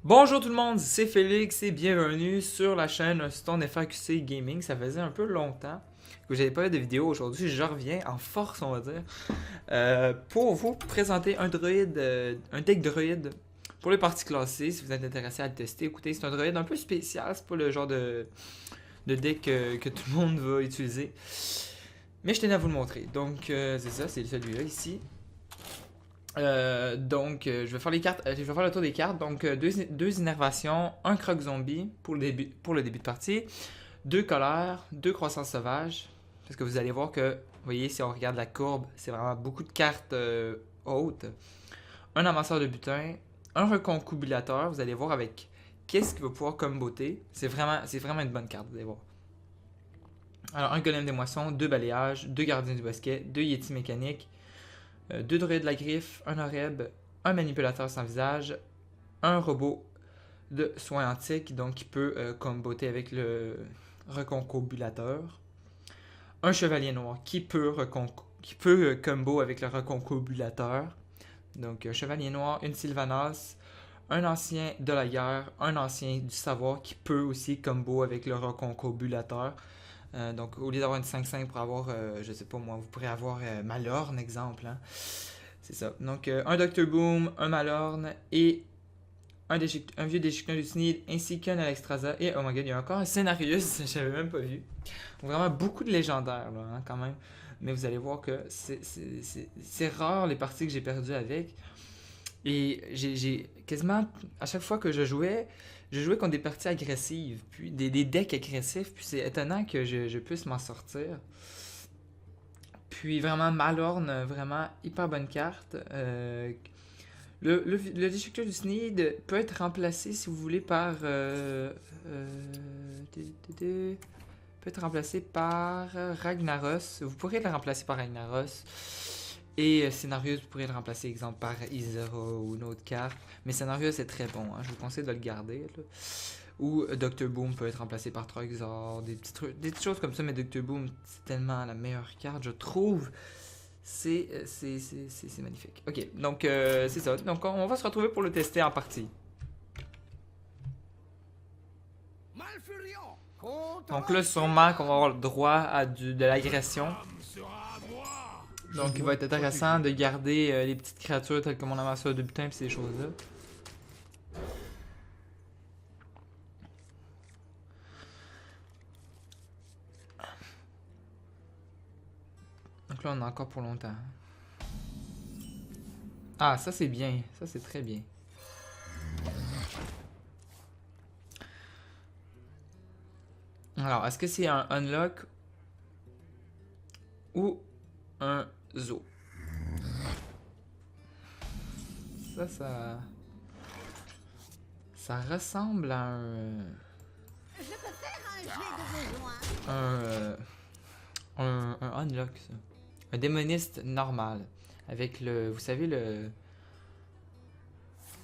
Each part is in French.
Bonjour tout le monde, c'est Félix et bienvenue sur la chaîne Stone FAQC Gaming. Ça faisait un peu longtemps que j'avais pas eu de vidéo. Aujourd'hui, je reviens en force, on va dire, pour vous présenter un droïde, un deck droïde pour les parties classées. Si vous êtes intéressé à le tester, écoutez, c'est un droïde un peu spécial. C'est pas le genre de deck que tout le monde va utiliser. Mais je tenais à vous le montrer. Donc, c'est ça, c'est celui-là ici. Je vais faire les cartes, je vais faire le tour des cartes. Donc, deux innervations, un croc zombie pour le début de partie, deux colères, deux croissance sauvage. Parce que vous allez voir que, vous voyez, si on regarde la courbe, c'est vraiment beaucoup de cartes hautes. Un amasseur de butin, un reconcubulateur. Vous allez voir avec qu'est-ce qu'il va pouvoir comboter. C'est vraiment une bonne carte, vous allez voir. Alors, un golem des moissons, deux balayages, deux gardiens du bosquet, deux yétis mécaniques. Deux droïdes de la griffe, un oreb, un manipulateur sans visage, un robot de soins antiques, donc qui peut comboter avec le reconcobulateur, un chevalier noir qui peut combo avec le reconcobulateur, donc un chevalier noir, une Sylvanas, un ancien de la guerre, un ancien du savoir qui peut aussi combo avec le reconcobulateur. Donc, au lieu d'avoir une 5-5 pour avoir, je sais pas moi, vous pourrez avoir Malorne, exemple. Hein. C'est ça. Donc, un Dr. Boom, un Malorne et un vieux déchiqueteur du Sneed, ainsi qu'un Alexstrasza. Et, oh my god, il y a encore un Scénarius, j'avais même pas vu. Donc, vraiment beaucoup de légendaires, là, hein, quand même. Mais vous allez voir que c'est rare les parties que j'ai perdues avec. Et j'ai quasiment, à chaque fois que je jouais contre des parties agressives, puis des decks agressifs, puis c'est étonnant que je puisse m'en sortir. Puis vraiment, Malorne, vraiment hyper bonne carte. Le Destructeur du Sneed peut être remplacé, si vous voulez, par... peut être remplacé par Ragnaros. Vous pourrez le remplacer par Ragnaros. Et Scénarius, vous pourrez le remplacer, exemple, par Isera ou une autre carte. Mais Scénarius est très bon, hein, je vous conseille de le garder. Là. Ou Dr. Boom peut être remplacé par Troxor, des petites choses comme ça. Mais Dr. Boom, c'est tellement la meilleure carte, je trouve. C'est magnifique. Ok, donc c'est ça. Donc on va se retrouver pour le tester en partie. Donc là, sûrement qu'on va avoir le droit à de l'agression. Donc il va être intéressant de garder les petites créatures telles que mon amasseur de butin et ces choses-là. Donc là, on a encore pour longtemps. Ah, ça c'est bien. Ça c'est très bien. Alors, est-ce que c'est un unlock ou un zoo? Ça ressemble à Je peux faire un jet de besoin. un unlock, ça. Un démoniste normal. Avec le... Vous savez, le...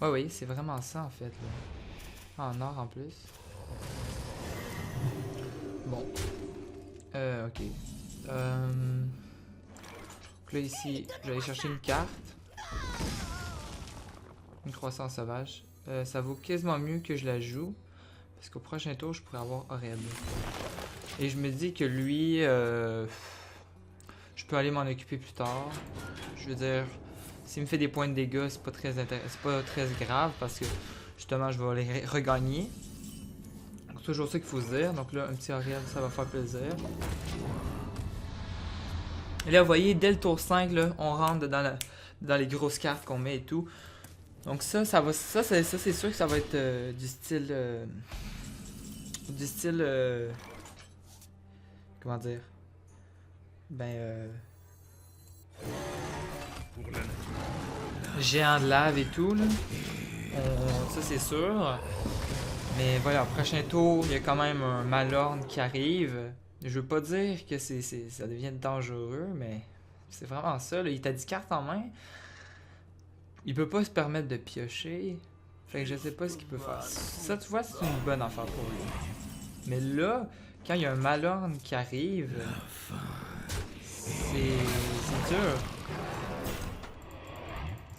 Ouais, oui, c'est vraiment ça, en fait. Là. En or, en plus. Bon. Ok. Donc là, ici, je vais aller chercher une carte. Une croissance sauvage. Ça vaut quasiment mieux que je la joue. Parce qu'au prochain tour, je pourrais avoir Horeb. Et je me dis que lui... je peux aller m'en occuper plus tard. Je veux dire... S'il me fait des points de dégâts, c'est pas très grave. Parce que, justement, je vais les regagner. C'est toujours ça qu'il faut se dire. Donc là, un petit Horeb, ça va faire plaisir. Et là, vous voyez, dès le tour 5, là, on rentre dans les grosses cartes qu'on met et tout. Donc ça c'est sûr que ça va être du style... comment dire? Ben... géant de lave et tout, là. Ça c'est sûr. Mais voilà, au prochain tour, il y a quand même un Malorne qui arrive. Je veux pas dire que ça devient dangereux, mais c'est vraiment ça. Là. Il t'a 10 cartes en main. Il peut pas se permettre de piocher. Fait que je sais pas ce qu'il peut faire. Ça, tu vois, c'est une bonne affaire pour lui. Mais là, quand il y a un Malorne qui arrive, c'est dur.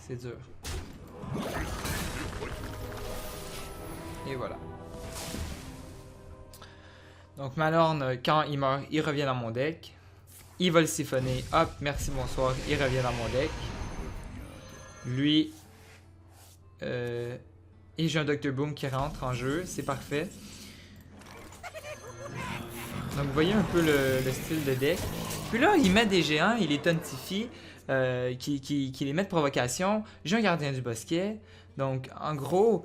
C'est dur. Et voilà. Donc Malorne, quand il meurt, il revient dans mon deck. Il va le siphonner. Hop, merci, bonsoir. Il revient dans mon deck. Lui. Et j'ai un Dr. Boom qui rentre en jeu. C'est parfait. Donc vous voyez un peu le style de deck. Puis là, il met des géants, il les tontifie, qui les met de provocation. J'ai un gardien du bosquet. Donc en gros,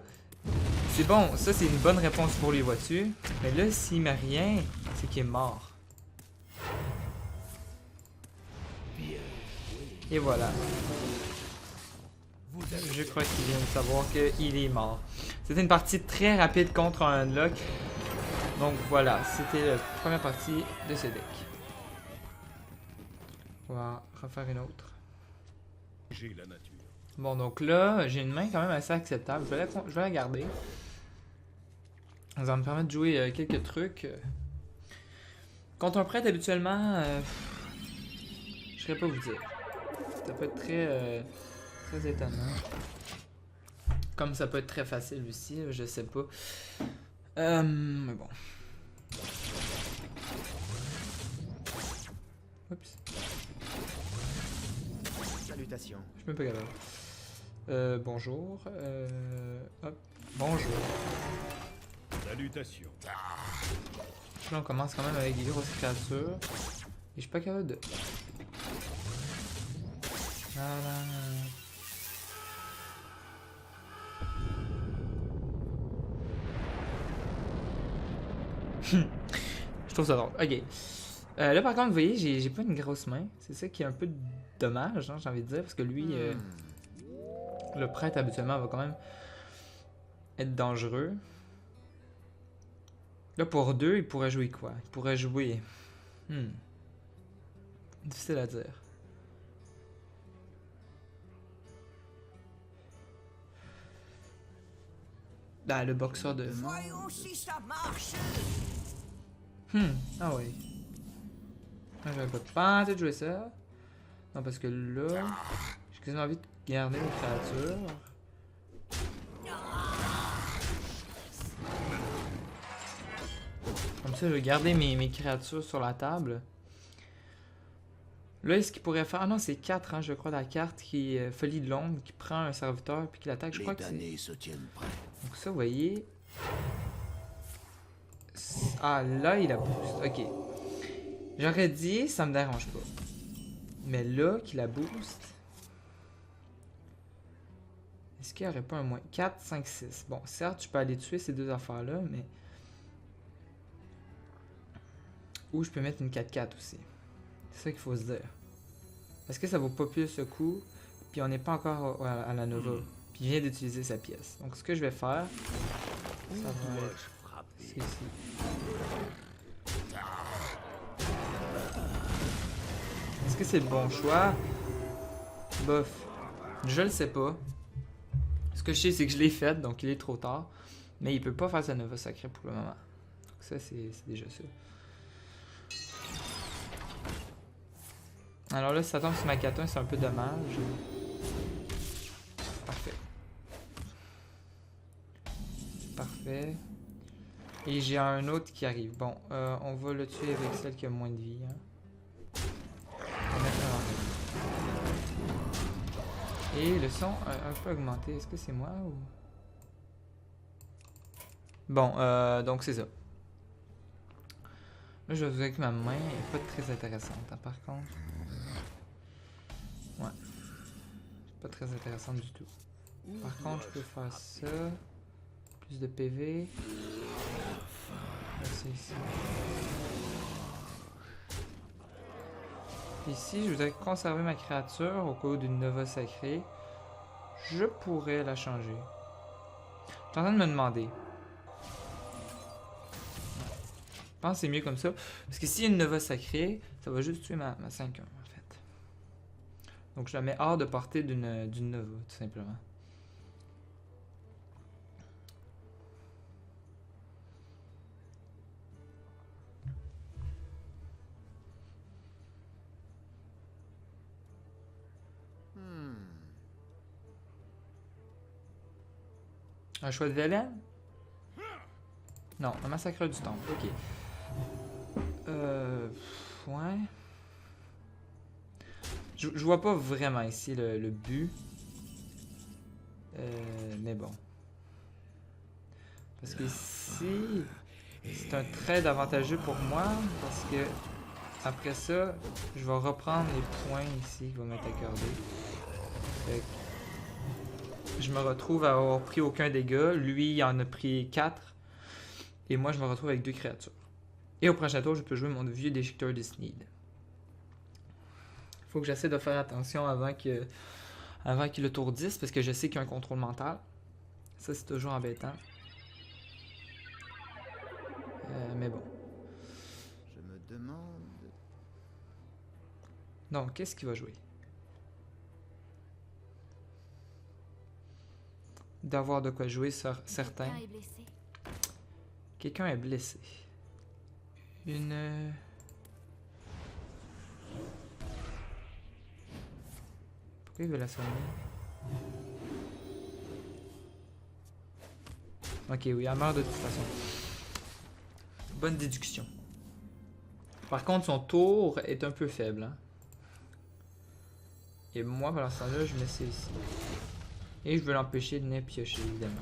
c'est bon. Ça, c'est une bonne réponse pour lui, vois-tu. Mais là, s'il met rien, c'est qu'il est mort. Et voilà. Je crois qu'il vient de savoir qu'il est mort. C'était une partie très rapide contre un unlock. Donc voilà, c'était la première partie de ce deck. On va refaire une autre. Bon, donc là, j'ai une main quand même assez acceptable. Je vais la garder. Ça va me permettre de jouer quelques trucs. Contre un prêtre, habituellement, je ne saurais pas vous dire. Ça peut être très étonnant. Comme ça peut être très facile aussi, je sais pas. Mais bon. Oups. Salutations. Je suis même pas capable. Bonjour. Hop. Bonjour. Salutations. Là, on commence quand même avec des grosses créatures. Et je suis pas capable de... Voilà. Je trouve ça drôle. Ok. Là, par contre, vous voyez, j'ai pas une grosse main. C'est ça qui est un peu dommage, hein, j'ai envie de dire. Parce que lui, le prêtre, habituellement, va quand même être dangereux. Là, pour 2, il pourrait jouer quoi? Il pourrait jouer... Difficile à dire. Ah, le boxeur de... Voyons si ça marche. Ah ouais. J'avais pas de jouer ça. Non, parce que là... J'ai quasiment envie de garder mes créatures. Comme ça, je vais garder mes créatures sur la table. Là, ce qu'il pourrait faire... Ah non, c'est 4, hein, je crois, la carte qui est Folie de l'ombre, qui prend un serviteur puis qui l'attaque. Je crois que c'est... Donc ça, vous voyez... Ah, là, il a boost. Ok. J'aurais dit, ça me dérange pas. Mais là, qu'il a boost... Est-ce qu'il n'y aurait pas un moins... 4, 5, 6. Bon, certes, je peux aller tuer ces deux affaires-là, mais... Ou je peux mettre une 4-4 aussi. C'est ça qu'il faut se dire. Parce que ça vaut pas plus ce coup, puis on n'est pas encore à la Nova. Puis il vient d'utiliser sa pièce. Donc ce que je vais faire, ça va être... C'est ici. Est-ce que c'est le bon choix? Bof. Je le sais pas. Ce que je sais, c'est que je l'ai fait, donc il est trop tard. Mais il peut pas faire sa Nova sacrée pour le moment. Donc ça, c'est déjà ça. Alors là, si ça tombe sur ma 4-1, c'est un peu dommage. Parfait. Parfait. Et j'ai un autre qui arrive. Bon, on va le tuer avec celle qui a moins de vie. Hein. On va mettre un... Et le son a un peu augmenté. Est-ce que c'est moi ou... Bon, donc c'est ça. Là, je vais vous dire que ma main est pas très intéressante, hein, par contre. Ouais. Pas très intéressante du tout. Par contre, je peux faire ça. Plus de PV. Là, c'est ici. Ici, je voudrais conserver ma créature au cas où d'une Nova sacrée. Je pourrais la changer. Je suis en train de me demander. Je pense que c'est mieux comme ça. Parce que s'il y a une Nova sacrée, ça va juste tuer ma 5-1 en fait. Donc je la mets hors de portée d'une Nova, tout simplement. Un choix de Velen? Non, le massacre du temple, ok. Ouais. Je vois pas vraiment ici le but. Mais bon. Parce que ici, c'est un trade avantageux pour moi. Parce que après ça, je vais reprendre les points ici qui vont m'être accordés. Fait que je me retrouve à avoir pris aucun dégât. Lui, il en a pris 4. Et moi, je me retrouve avec 2 créatures. Et au prochain tour, je peux jouer mon vieux déchiqueteur de Sneed. Faut que j'essaie de faire attention avant qu'il le tour 10, parce que je sais qu'il y a un contrôle mental. Ça, c'est toujours embêtant. Mais bon. Je me demande... Donc, qu'est-ce qu'il va jouer? D'avoir de quoi jouer, certain. Quelqu'un est blessé. Quelqu'un est blessé. Une... Pourquoi il veut la soigner? Ok, oui, elle meurt de toute façon. Bonne déduction. Par contre, son tour est un peu faible. Hein? Et moi, pendant ce temps-là, je mets ça ici. Et je veux l'empêcher de venir piocher, évidemment.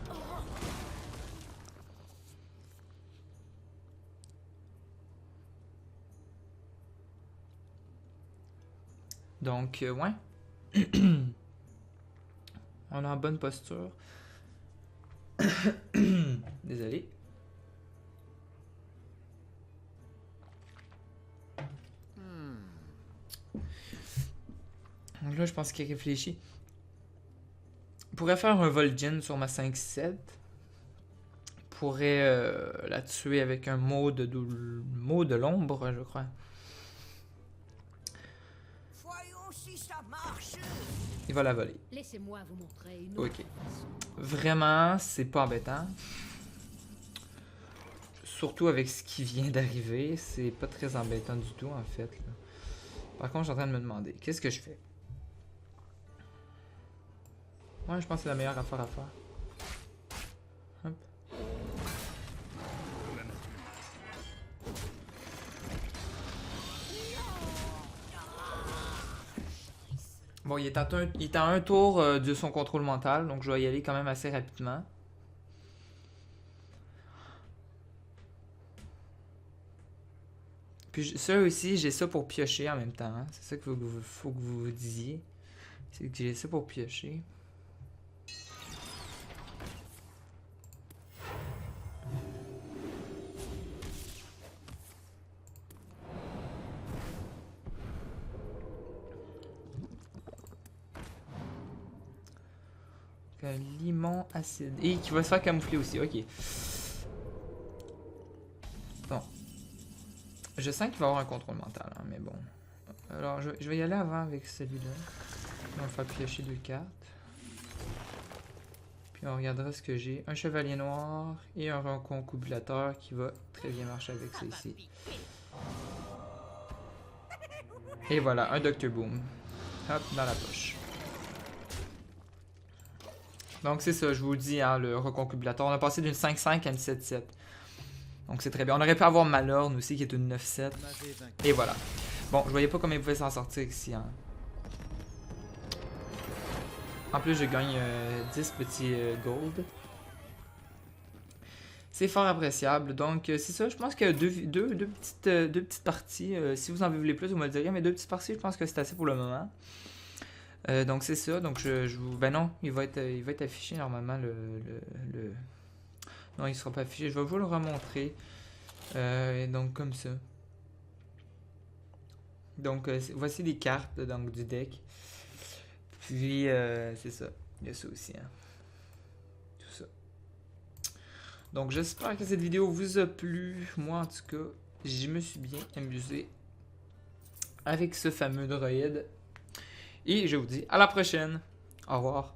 Donc, ouais. On est en bonne posture. Désolé. Donc là, je pense qu'il réfléchit. Je pourrais faire un Vol'jin sur ma 5-7. Pourrait la tuer avec un mot de l'ombre, je crois. Voyons si ça marche. Il va la voler. Laissez-moi vous montrer une autre Ok. façon. Vraiment, c'est pas embêtant. Surtout avec ce qui vient d'arriver, c'est pas très embêtant du tout en fait. Là. Par contre, je suis en train de me demander, qu'est-ce que je fais? Ouais, je pense que c'est la meilleure affaire à faire. Hop. Bon, il est à un tour de son contrôle mental, donc je vais y aller quand même assez rapidement. Puis ça aussi, j'ai ça pour piocher en même temps. Hein. C'est ça qu'il faut que vous vous disiez. C'est que j'ai ça pour piocher. Limon acide. Et qui va se faire camoufler aussi, ok. Bon. Je sens qu'il va avoir un contrôle mental, hein, mais bon. Alors, je vais y aller avant avec celui-là. On va faire piocher 2 cartes. Puis on regardera ce que j'ai. Un chevalier noir et un reconcubulateur qui va très bien marcher avec ça ici. Et voilà, un Dr. Boom. Hop, dans la poche. Donc c'est ça, je vous dis, hein, le reconcubulateur. On a passé d'une 5-5 à une 7-7. Donc c'est très bien. On aurait pu avoir Malorne aussi qui est une 9-7. Et voilà. Bon, je voyais pas comment il pouvait s'en sortir ici. Hein. En plus, je gagne 10 petits gold. C'est fort appréciable. Donc c'est ça, je pense que deux petites parties. Si vous en voulez plus, vous me le direz. Mais 2 petites parties, je pense que c'est assez pour le moment. Donc c'est ça, donc je vous... Ben non, il va être affiché normalement le... Non, il sera pas affiché, je vais vous le remontrer. Donc comme ça. Donc voici les cartes donc, du deck. Puis c'est ça, il y a ça aussi. Hein. Tout ça. Donc j'espère que cette vidéo vous a plu. Moi en tout cas, je me suis bien amusé avec ce fameux droïde. Et je vous dis à la prochaine. Au revoir.